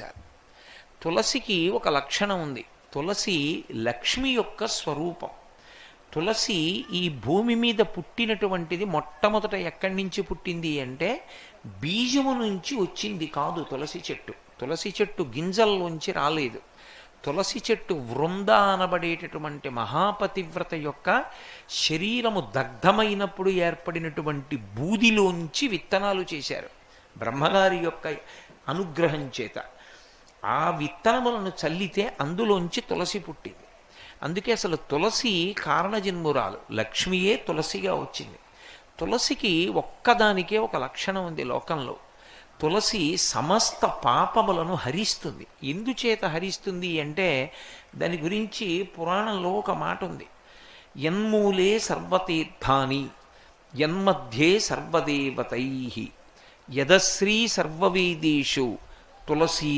ఆలోచించాలి. తులసికి ఒక లక్షణం ఉంది. తులసి లక్ష్మి యొక్క స్వరూపం. తులసి ఈ భూమి మీద పుట్టినటువంటిది మొట్టమొదట ఎక్కడి నుంచి పుట్టింది అంటే బీజము నుంచి వచ్చింది కాదు తులసి చెట్టు. తులసి చెట్టు గింజల్లోంచి రాలేదు. తులసి చెట్టు వృంద అనబడేటటువంటి మహాపతివ్రత యొక్క శరీరము దగ్ధమైనప్పుడు ఏర్పడినటువంటి బూదిలోంచి విత్తనాలు చేశారు బ్రహ్మగారి యొక్క అనుగ్రహం చేత. ఆ విత్తనములను చల్లితే అందులోంచి తులసి పుట్టింది. అందుకే అసలు తులసి కారణజన్మురాలు, లక్ష్మియే తులసిగా వచ్చింది. తులసికి ఒక్కదానికే ఒక లక్షణం ఉంది లోకంలో. తులసి సమస్త పాపములను హరిస్తుంది. ఎందుచేత హరిస్తుంది అంటే దాని గురించి పురాణంలో ఒక మాట ఉంది. యన్మూలే సర్వతీర్థాని యన్మధ్యే సర్వదేవతై యదశ్రీ సర్వవేదేషు తులసీ